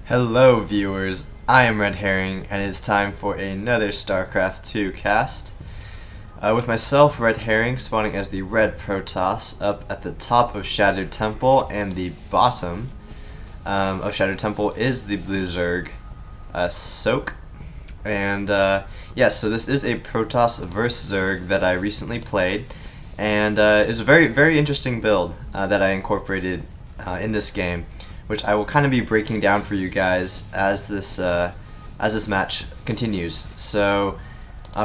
Hello viewers, I am RedHerring and it's time for another StarCraft 2 cast. With myself, RedHerring, spawning as the Red Protoss up at the top of Shattered Temple, and the bottom of Shattered Temple is the Blue Zerg Souke. And yeah, so this is a Protoss vs Zerg that I recently played, and it's a very interesting build that I incorporated in this game, which I will kind of be breaking down for you guys as this match continues. So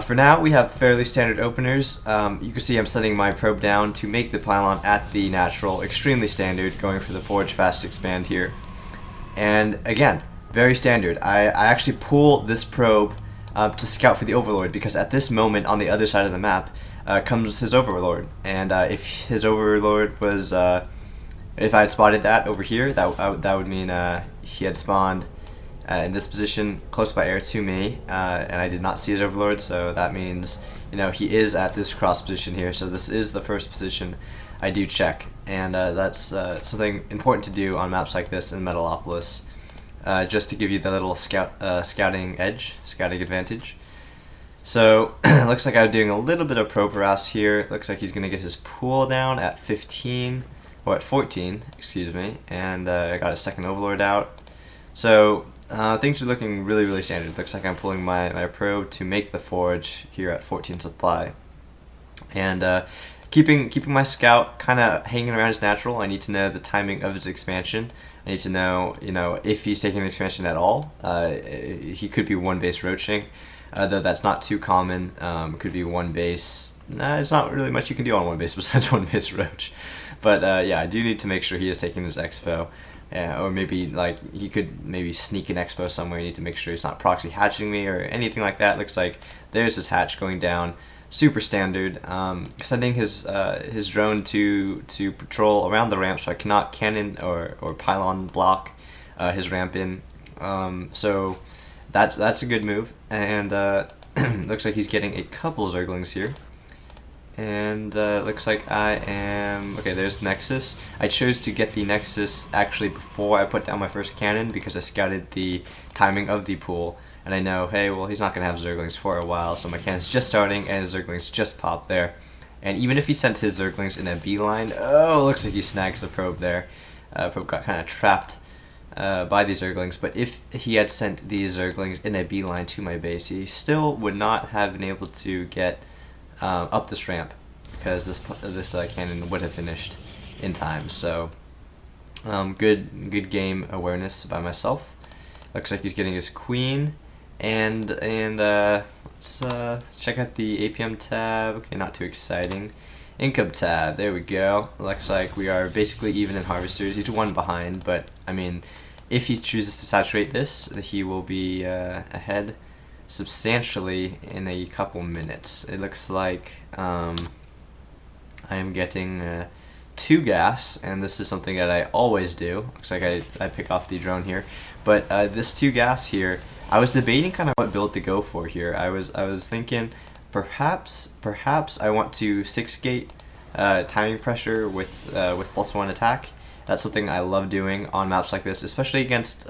for now, we have fairly standard openers. You can see I'm setting my probe down to make the pylon at the natural, extremely standard, going for the Forge Fast Expand here. And again, very standard. I actually pull this probe to scout for the Overlord, because at this moment on the other side of the map comes his Overlord, and if his Overlord was if I had spotted that over here, that would mean he had spawned in this position close by air to me, and I did not see his Overlord, so that means, you know, he is at this cross position here. So this is the first position I do check, and that's something important to do on maps like this in Metalopolis, just to give you the little scouting advantage. So looks like I'm doing a little bit of probe harass here. Looks like he's gonna get his pool down at 15. Or at 14, excuse me, and I got a second Overlord out. So things are looking really standard. Looks like I'm pulling my probe to make the forge here at 14 supply, and keeping my scout kind of hanging around his natural. I need to know the timing of his expansion. I need to know, if he's taking an expansion at all. He could be one base roaching, though that's not too common. Could be one base. Nah, it's not really much you can do on one base besides one base roach. But yeah, I do need to make sure he is taking his expo, or maybe like he could maybe sneak an expo somewhere. I need to make sure he's not proxy hatching me or anything like that. Looks like there's his hatch going down, super standard. Sending his drone to patrol around the ramp, so I cannot cannon or pylon block his ramp in. So that's a good move, and looks like he's getting a couple Zerglings here. And looks like I am... Okay, there's Nexus. I chose to get the Nexus actually before I put down my first cannon, because I scouted the timing of the pool, and I know, hey, well, he's not going to have Zerglings for a while, so my cannon's just starting, and his Zerglings just popped there. And even if he sent his Zerglings in a beeline... Oh, looks like he snags the probe there. Probe got kind of trapped by these Zerglings, but if he had sent these Zerglings in a beeline to my base, he still would not have been able to get up this ramp, because this cannon would have finished in time. So good game awareness by myself. Looks like he's getting his queen, and let's check out the APM tab. Okay, not too exciting. Income tab, there we go. Looks like we are basically even in harvesters. He's one behind, but I mean, if he chooses to saturate this, he will be ahead substantially in a couple minutes. It looks like I am getting 2 gas, and this is something that I always do. Looks like I pick off the drone here, but this 2 gas here, I was debating kind of what build to go for here. I was thinking perhaps I want to 6-gate timing pressure with +1 attack. That's something I love doing on maps like this, especially against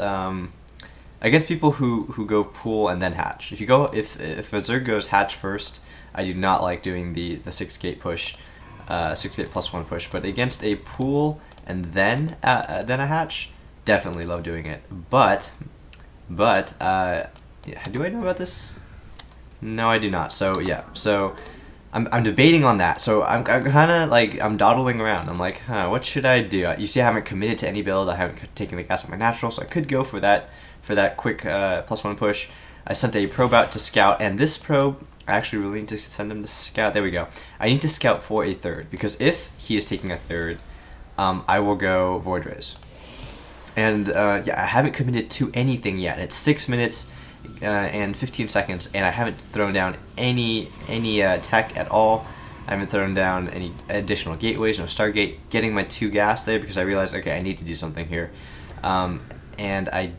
people who go pool and then hatch. If a Zerg goes hatch first, I do not like doing the 6-gate push, 6-gate +1 push. But against a pool and then a hatch, definitely love doing it. But do I know about this? No, I do not. So yeah, so I'm debating on that. So I'm kind of like, I'm dawdling around. I'm like, what should I do? You see, I haven't committed to any build. I haven't taken the gas at my natural, so I could go for that quick +1 push. I sent a probe out to scout, and this probe, I actually really need to send him to scout. There we go. I need to scout for a third, because if he is taking a third, I will go Void Rays. And yeah, I haven't committed to anything yet. It's 6 minutes and 15 seconds, and I haven't thrown down any tech at all. I haven't thrown down any additional gateways, no Stargate. Getting my 2 gas there, because I realized, okay, I need to do something here. And I'm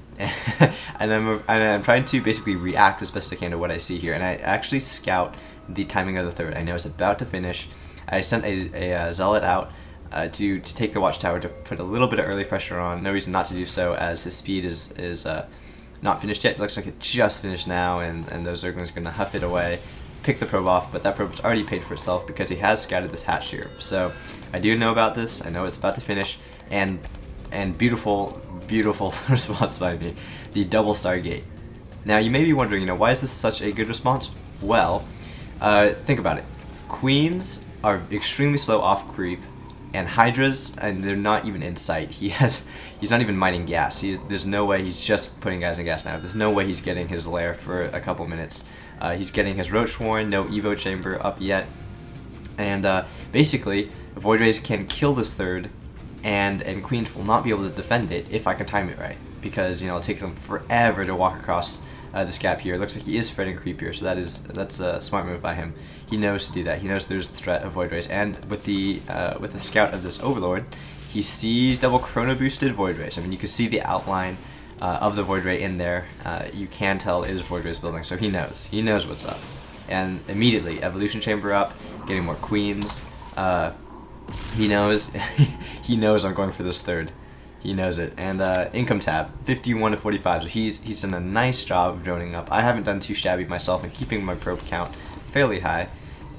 trying to basically react as best I can to what I see here, and I actually scout the timing of the third. I know it's about to finish. I sent a zealot out to take the watchtower to put a little bit of early pressure on. No reason not to do so, as his speed is not finished yet. It looks like it just finished now, and those Zerglings are going to huff it away, pick the probe off, but that probe's already paid for itself because he has scouted this hatch here. So I do know about this. I know it's about to finish, and beautiful response by me, the double Stargate. Now you may be wondering, why is this such a good response? Well, think about it. Queens are extremely slow off creep, and Hydras, and they're not even in sight. He's not even mining gas. There's no way he's just putting guys in gas now. There's no way he's getting his lair for a couple minutes. He's getting his Roach Warren, no Evo Chamber up yet. And basically, Void Rays can kill this third, and Queens will not be able to defend it if I can time it right. Because, it'll take them forever to walk across this gap here. It looks like he is spreading creep here, so that's a smart move by him. He knows to do that. He knows there's the threat of Void Rays, and with the scout of this Overlord, he sees double Chrono boosted Void Rays. I mean, you can see the outline of the Void Ray in there. You can tell it is Void Rays building, so he knows what's up. And immediately, Evolution Chamber up, getting more Queens. He knows he knows I'm going for this third. He knows it. And income tab, 51 to 45. So he's done a nice job of droning up. I haven't done too shabby myself in keeping my probe count fairly high,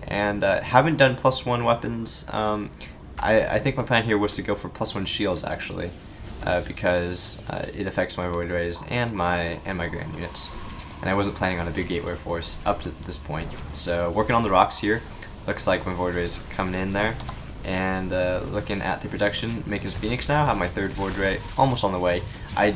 and haven't done +1 weapons. I think my plan here was to go for +1 shields actually, because it affects my Void Rays and my Grand units, and I wasn't planning on a big Gateway force up to this point. So working on the rocks here. Looks like my Void Rays coming in there. And looking at the production, making Phoenix now, have my third Void Ray almost on the way. I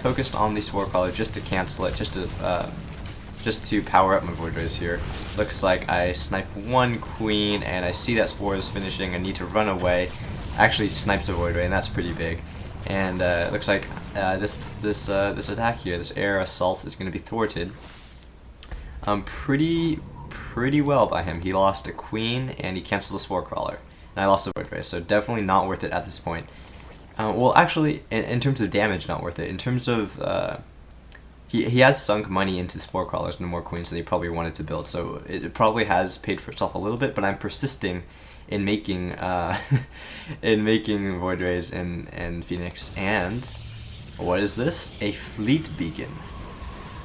focused on the Spore Crawler just to cancel it, just to power up my Void Rays here. Looks like I snipe one Queen, and I see that Spore is finishing. I need to run away. Actually sniped a Void Ray, and that's pretty big. And looks like this attack here, this air assault, is going to be thwarted. Pretty well by him. He lost a Queen, and he canceled the Spore Crawler. And I lost a Void Ray, so definitely not worth it at this point. Well, actually, in terms of damage, not worth it. In terms of, he has sunk money into the Spore Crawlers and more Queens than he probably wanted to build, so it probably has paid for itself a little bit, but I'm persisting in making, Void Rays and Phoenix. And what is this? A Fleet Beacon.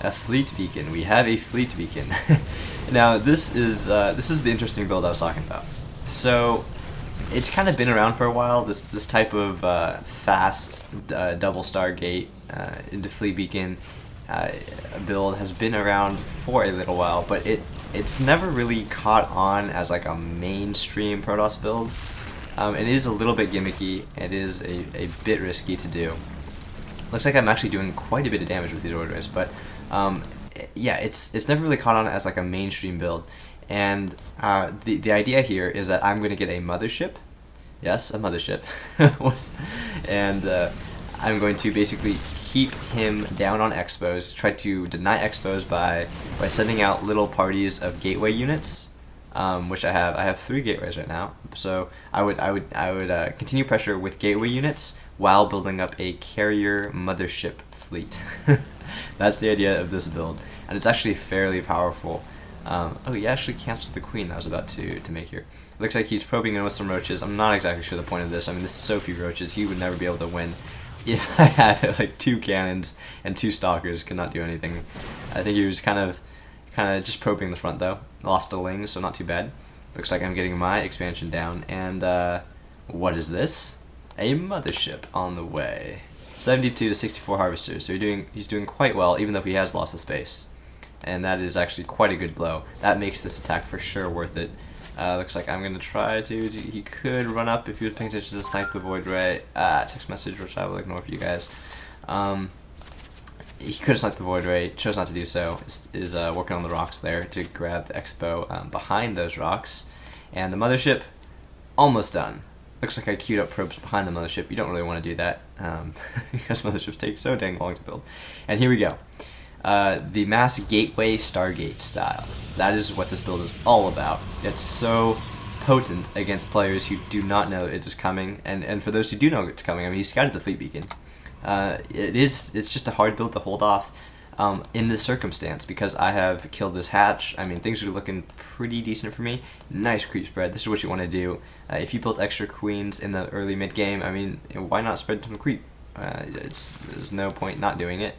A Fleet Beacon. We have a Fleet Beacon. Now, this is the interesting build I was talking about. So, it's kind of been around for a while. This type of fast double Stargate into Fleet Beacon build has been around for a little while, but it's never really caught on as like a mainstream Protoss build. It is a little bit gimmicky. It is a bit risky to do. Looks like I'm actually doing quite a bit of damage with these Void Rays, but yeah, it's never really caught on as like a mainstream build. And the idea here is that I'm going to get a Mothership. Yes, a Mothership. And I'm going to basically keep him down on expos, try to deny expos by sending out little parties of gateway units, which I have 3 gateways right now. So I would continue pressure with gateway units while building up a carrier Mothership fleet. That's the idea of this build, and it's actually fairly powerful. Oh, he actually canceled the Queen that I was about to make here. It looks like he's probing in with some roaches. I'm not exactly sure the point of this. I mean, this is so few roaches, he would never be able to win. If I had like 2 cannons and 2 stalkers, could not do anything. I think he was kind of just probing the front though. Lost a Ling, so not too bad. Looks like I'm getting my expansion down, and what is this? A Mothership on the way. 72 to 64 harvesters, so he's doing quite well, even though he has lost the space. And that is actually quite a good blow. That makes this attack for sure worth it. Looks like I'm going to try to... He could run up if he was paying attention to snipe the Void Ray. Text message, which I will ignore for you guys. He could have sniped the Void Ray, chose not to do so. Is working on the rocks there to grab the Expo behind those rocks. And the Mothership, almost done. Looks like I queued up probes behind the Mothership. You don't really want to do that, because Motherships take so dang long to build. And here we go. The mass gateway Stargate style. That is what this build is all about. It's so potent against players who do not know it is coming, and for those who do know it's coming, I mean, he scouted the Fleet Beacon. It's just a hard build to hold off. in this circumstance, because I have killed this hatch. I mean, things are looking pretty decent for me. Nice creep spread. This is what you want to do. If you build extra queens in the early mid game, I mean, why not spread some creep? There's no point not doing it.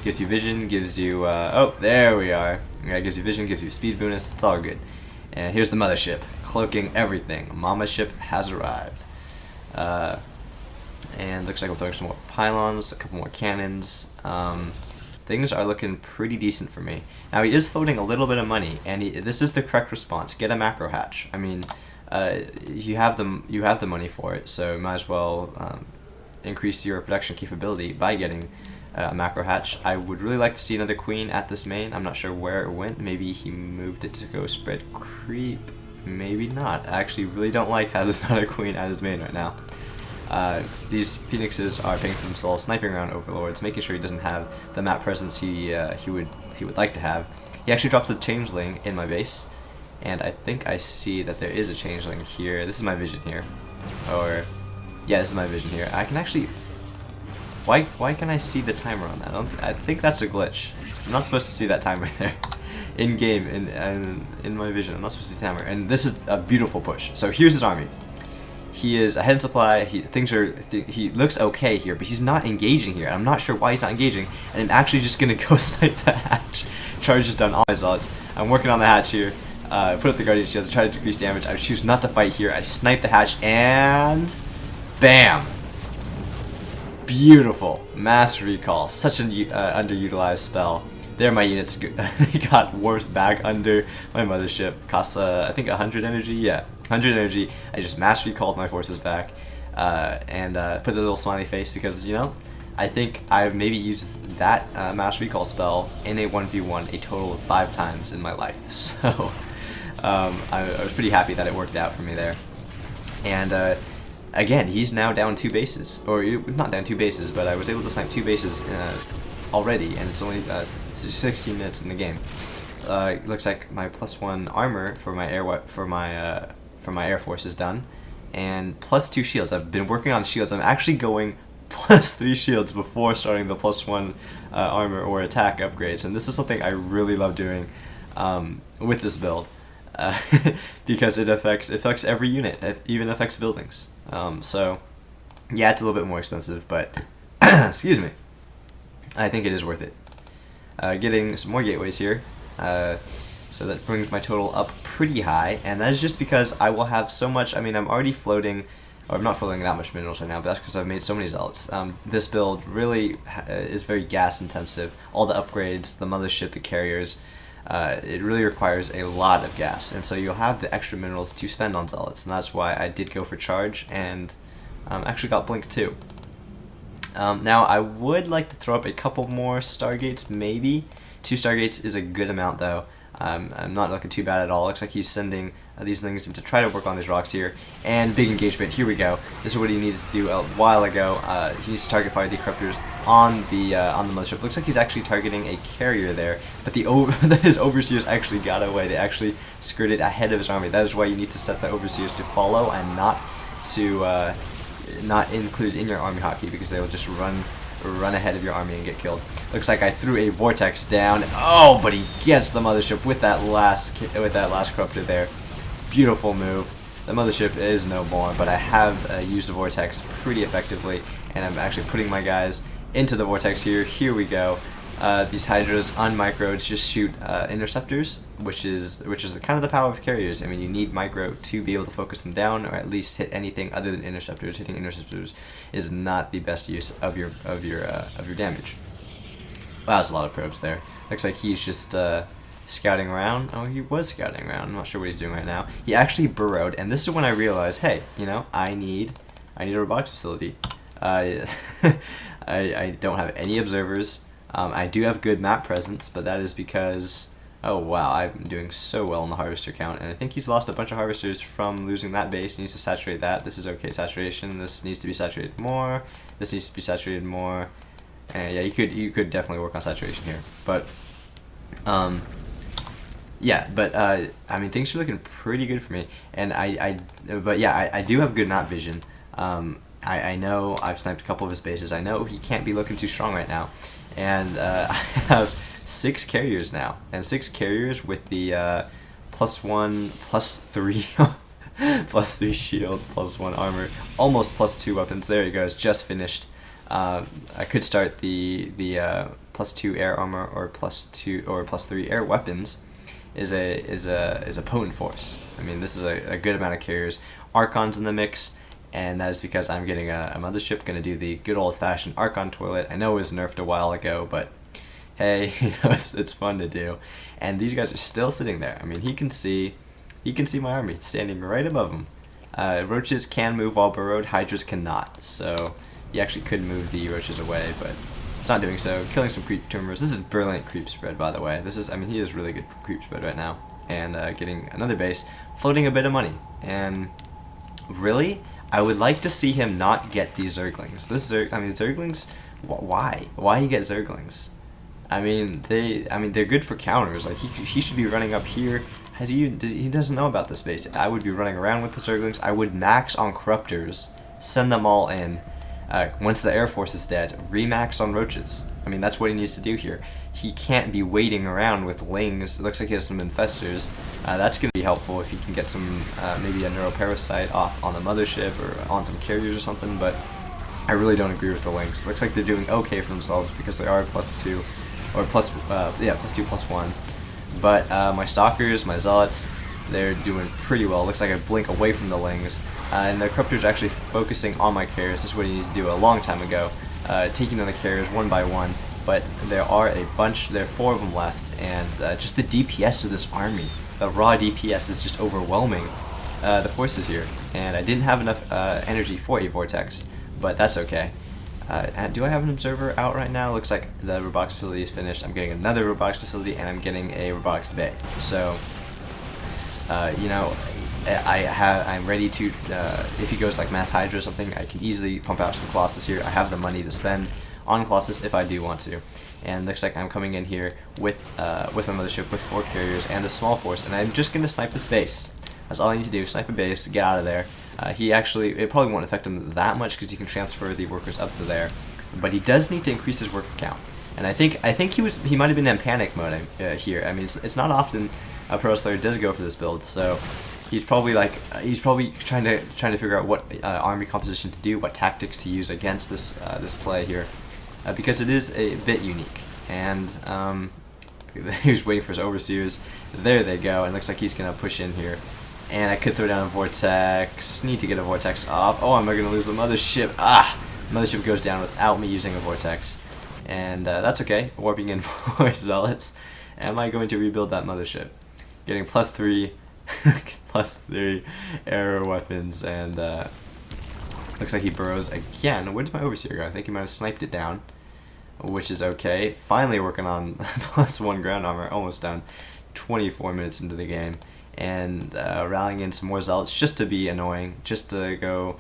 Gives you vision, gives you, oh, there we are. Yeah, gives you vision, gives you speed bonus, it's all good. And here's the mothership, cloaking everything. Mama ship has arrived. And looks like we'll throw some more pylons, a couple more cannons. Things are looking pretty decent for me. Now he is floating a little bit of money, and this is the correct response. Get a macro hatch. I mean, you have the money for it, so might as well increase your production capability by getting a macro hatch. I would really like to see another queen at this main. I'm not sure where it went. Maybe he moved it to go spread creep. Maybe not. I actually really don't like how there's not a queen at his main right now. These phoenixes are paying for themselves, sniping around overlords, making sure he doesn't have the map presence he would like to have. He actually drops a changeling in my base, and I think I see that there is a changeling here. This is my vision here, or yeah, this is my vision here. I can actually. Why can I see the timer on that? I think that's a glitch. I'm not supposed to see that timer there. In game, in my vision, I'm not supposed to see the timer. And this is a beautiful push. So here's his army. He is ahead in supply. He looks okay here, but he's not engaging here. I'm not sure why he's not engaging. And I'm actually just gonna go snipe the hatch. Charge is done. All my zealots. I'm working on the hatch here. Put up the guardian shields. Try to decrease damage. I choose not to fight here. I snipe the hatch and bam. Beautiful. Mass recall. Such an underutilized spell. There my units they got warped back under my mothership. Costs I think 100 energy. Yeah, 100 energy. I just mass recalled my forces back and put the little smiley face because, you know, I think I've maybe used that mass recall spell in a 1v1 a total of 5 times in my life. So I was pretty happy that it worked out for me there. And again, he's now down 2 bases, or not down 2 bases, but I was able to snipe 2 bases already, and it's only 16 minutes in the game. Looks like my +1 armor for my air force is done, and +2 shields. I've been working on shields. I'm actually going +3 shields before starting the +1 armor or attack upgrades, and this is something I really love doing with this build. Because it affects every unit. It even affects buildings. So yeah, it's a little bit more expensive, but excuse me, I think it is worth it. Getting some more gateways here, so that brings my total up pretty high, and that is just because I will have so much. I mean, I'm already floating, or I'm not floating that much minerals right now, but that's because I've made so many zealots. This build really is very gas intensive. All the upgrades, the mothership, the carriers. It really requires a lot of gas, and so you'll have the extra minerals to spend on zealots, and that's why I did go for charge, and actually got blink too. Now I would like to throw up a couple more stargates, maybe. 2 stargates is a good amount though. I'm not looking too bad at all. Looks like he's sending these things in to try to work on these rocks here. And big engagement, here we go. This is what he needed to do a while ago. He needs to target fire the corruptors on the mothership. Looks like he's actually targeting a carrier there, but his overseers actually got away. They actually skirted ahead of his army. That is why you need to set the overseers to follow and not to not include in your army hotkey, because they will just run ahead of your army and get killed. Looks like I threw a vortex down. Oh, but he gets the mothership with that last corruptor there. Beautiful move. The mothership is no more, but I have used the vortex pretty effectively, and I'm actually putting my guys into the vortex here. Here we go. These hydras unmicroed just shoot interceptors, which is kind of the power of carriers. I mean, you need micro to be able to focus them down, or at least hit anything other than interceptors. Hitting interceptors is not the best use of your damage. Wow, that's a lot of probes there. Looks like he's just scouting around. Oh, he was scouting around. I'm not sure what he's doing right now. He actually burrowed, and this is when I realized, hey, you know, I need a robotics facility. I don't have any observers. I do have good map presence, but that is because, oh wow, I'm doing so well on the harvester count, and I think he's lost a bunch of harvesters from losing that base. He needs to saturate that. This is okay saturation. This needs to be saturated more. This needs to be saturated more. And yeah, you could definitely work on saturation here, but yeah, but I mean, things are looking pretty good for me, and but yeah, I do have good map vision. I know I've sniped a couple of his bases. I know he can't be looking too strong right now, and I have 6 carriers now, and 6 carriers with the +1, +3, +3 shield, +1 armor, almost +2 weapons. There he goes, just finished. I could start the +2 air armor or +2 or +3 air weapons. Is a potent force. I mean, this is a good amount of carriers. Archon's in the mix, and that is because I'm getting a mothership. Going to do the good old-fashioned Archon toilet. I know it was nerfed a while ago, but hey, you know, it's fun to do. And these guys are still sitting there. I mean, he can see my army standing right above him. Roaches can move while burrowed. Hydras cannot. So he actually could move the roaches away, but it's not doing so. Killing some creep tumors. This is brilliant creep spread, by the way. This is, I mean, he is really good creep spread right now. And getting another base, floating a bit of money. And really, I would like to see him not get these Zerglings. Zerglings. Why you get Zerglings? I mean, they're good for counters. Like he should be running up here. He doesn't know about this base. I would be running around with the Zerglings. I would max on Corruptors, send them all in. Once the Air Force is dead, remax on Roaches. I mean, that's what he needs to do here. He can't be waiting around with Lings. It looks like he has some Infestors. That's going to be helpful if he can get some, maybe a Neuroparasite off on the Mothership or on some carriers or something, but I really don't agree with the Lings. It looks like they're doing okay for themselves because they are +2, or +2, +1. But my Stalkers, my Zealots, they're doing pretty well. It looks like I blink away from the Lings. And the Corruptor's actually focusing on my carriers. This is what he needs to do a long time ago. Taking on the carriers one by one. But there are a bunch, there are 4 of them left. And just the DPS of this army, the raw DPS is just overwhelming the forces here. And I didn't have enough energy for a Vortex, but that's okay. And do I have an observer out right now? Looks like the robotics facility is finished. I'm getting another robotics facility, and I'm getting a robotics bay. So, you know, I'm ready to, if he goes like Mass Hydra or something, I can easily pump out some Colossus here. I have the money to spend on Colossus if I do want to. And looks like I'm coming in here with my mothership, with 4 carriers and a small force, and I'm just going to snipe this base. That's all I need to do, snipe a base, get out of there. It probably won't affect him that much because he can transfer the workers up to there, but he does need to increase his worker count. And I think he might have been in panic mode here. I mean, it's not often a Pro player does go for this build, so he's probably trying to figure out what army composition to do, what tactics to use against this play here, because it is a bit unique. And he was waiting for his overseers. There they go, and looks like he's gonna push in here. And I could throw down a Vortex. Need to get a Vortex off. Oh, am I going to lose the Mothership? Ah! Mothership goes down without me using a Vortex. And that's okay. Warping in more Zealots. Am I going to rebuild that Mothership? Getting +3, +3 arrow weapons, and looks like he burrows again. Where did my Overseer go? I think he might have sniped it down, which is okay. Finally working on +1 ground armor. Almost done. 24 minutes into the game. And rallying in some more Zealots just to be annoying, just to go,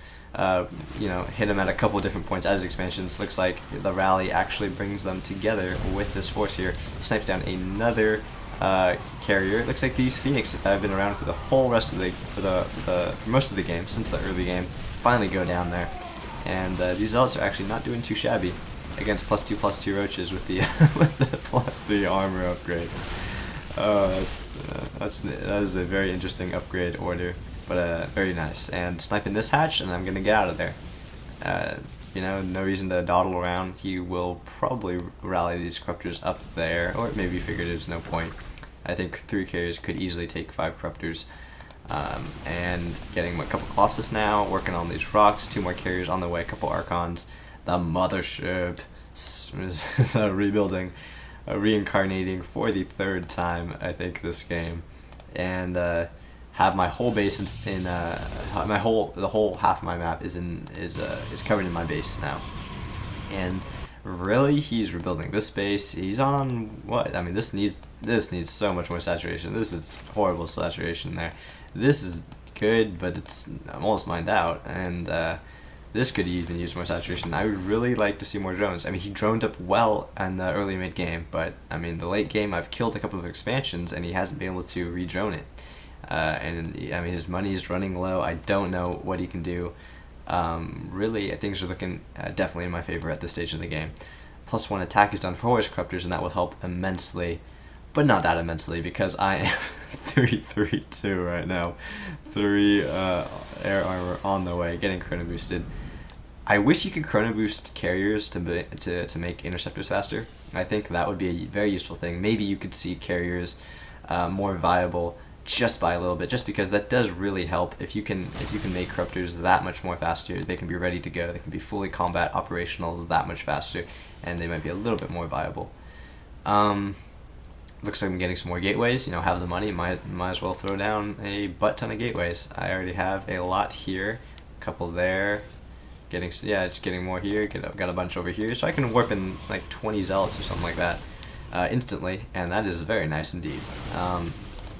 you know, hit him at a couple different points at his expansions. Looks like the rally actually brings them together with this force here. Snipes down another carrier. It looks like these Phoenixes that have been around for the whole rest of for most of the game, since the early game, finally go down there. And these Zealots are actually not doing too shabby against +2/+2 roaches with the with the +3 armor upgrade. Oh, that is a very interesting upgrade order, but very nice. And sniping this hatch, and I'm gonna get out of there. You know, no reason to dawdle around. He will probably rally these Corruptors up there, or maybe figured there's no point. I think 3 carriers could easily take 5 Corruptors. And getting a couple Colossus now, working on these rocks, 2 more carriers on the way, a couple Archons. The Mothership is rebuilding. Reincarnating for the 3rd time, I think, this game, and have my whole base in the whole half of my map is covered in my base now. And really, he's rebuilding this base. He's on what? I mean, this needs so much more saturation. This is horrible saturation there. This is good, but I'm almost mined out, and this could even use more saturation. I would really like to see more drones. I mean, he droned up well in the early mid-game, but I mean, the late game, I've killed a couple of expansions, and he hasn't been able to re-drone it. And I mean, his money is running low. I don't know what he can do. Really, things are looking definitely in my favor at this stage of the game. +1 attack is done for horse corruptors, and that will help immensely, but not that immensely because I am 3-3-2 right now. 3 air armor on the way, getting chrono boosted. I wish you could chrono boost carriers to make interceptors faster. I think that would be a very useful thing. Maybe you could see carriers more viable just by a little bit, just because that does really help. If you can make corruptors that much more faster, they can be ready to go. They can be fully combat operational that much faster, and they might be a little bit more viable. Looks like I'm getting some more gateways. You know, have the money, might as well throw down a butt ton of gateways. I already have a lot here, a couple there. Just getting more here. Got a bunch over here, so I can warp in like 20 zealots or something like that instantly, and that is very nice indeed.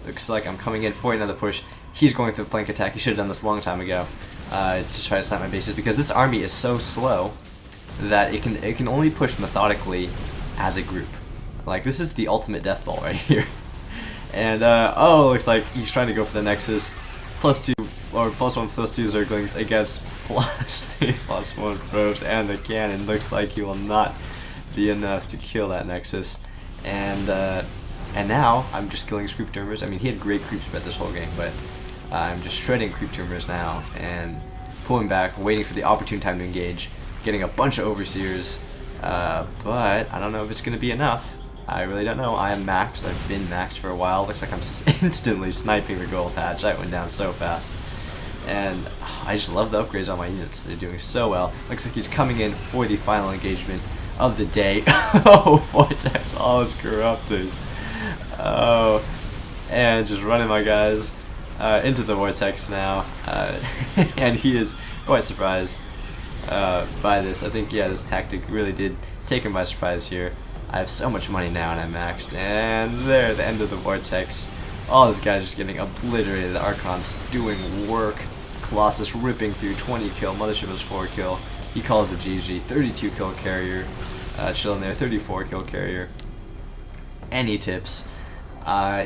Looks like I'm coming in for another push. He's going through flank attack. He should have done this a long time ago. Just try to snipe my bases because this army is so slow that it can only push methodically as a group. Like, this is the ultimate death ball right here. And oh, looks like he's trying to go for the Nexus. +2 or +1 +2 Zerglings against +3 +1 probes and the cannon. Looks like he will not be enough to kill that Nexus. And now I'm just killing his creep tumors. I mean, he had great creep spread this whole game, but I'm just shredding creep tumors now and pulling back, waiting for the opportune time to engage, getting a bunch of overseers. But I don't know if it's going to be enough. I really don't know. I am maxed. I've been maxed for a while. Looks like I'm instantly sniping the gold hatch. That went down so fast. And I just love the upgrades on my units. They're doing so well. Looks like he's coming in for the final engagement of the day. Oh, Vortex, all his corruptors. Oh, and just running my guys into the Vortex now. And he is quite surprised by this. I think, yeah, this tactic really did take him by surprise here. I have so much money now and I'm maxed. And there, the end of the Vortex. All these guys just getting obliterated. The Archon's doing work. Colossus ripping through 20 kill. Mothership is 4 kill. He calls the GG. 32 kill carrier. Chilling there. 34 kill carrier. Any tips?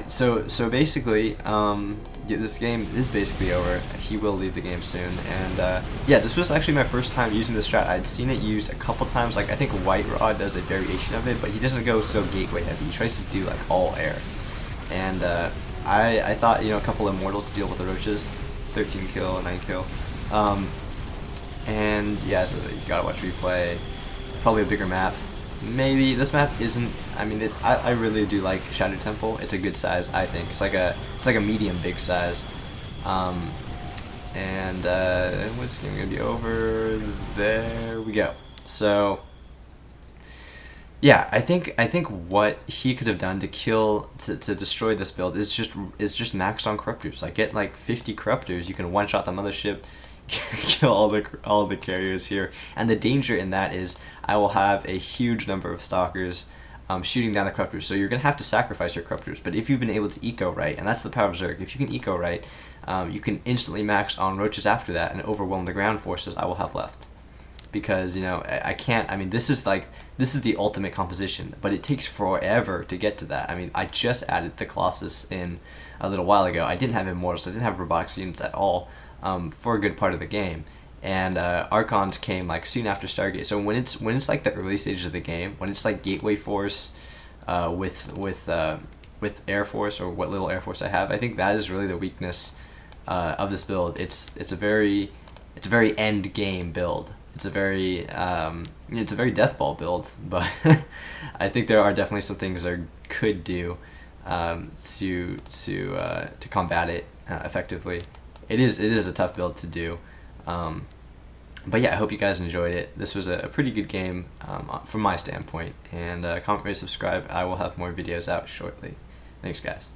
So basically, yeah, this game is basically over. He will leave the game soon, and yeah, this was actually my first time using this strat. I'd seen it used a couple times. Like, I think White Rod does a variation of it, but he doesn't go so gateway heavy. He tries to do like all air, and I thought, you know, a couple immortals to deal with the roaches, 13 kill, 9 kill, and yeah, so you gotta watch replay. Probably a bigger map. Maybe this map isn't. I mean, I really do like Shadow Temple. It's a good size, I think. It's like a medium big size. And what's game gonna be over? There we go. So yeah, I think what he could have done to destroy this build is just maxed on corruptors. Like, get like 50 corruptors. You can one shot the mothership. Kill all the carriers here, and the danger in that is I will have a huge number of stalkers shooting down the corruptors, so you're gonna have to sacrifice your corruptors. But if you've been able to eco right, and that's the power of Zerg, if you can eco right, you can instantly max on roaches after that and overwhelm the ground forces I will have left. Because, you know, I can't. I mean, this is the ultimate composition, but it takes forever to get to that. I mean, I just added the Colossus in a little while ago. I didn't have immortals. I didn't have robotics units at all. For a good part of the game, and Archons came like soon after Stargate. So when it's like the early stages of the game, when it's like Gateway Force with Air Force, or what little Air Force I have, I think that is really the weakness of this build. It's a very end game build. It's a very death ball build, but I think there are definitely some things I could do to combat it effectively. It is a tough build to do, but yeah, I hope you guys enjoyed it. This was a pretty good game from my standpoint, and comment, rate, subscribe. I will have more videos out shortly. Thanks, guys.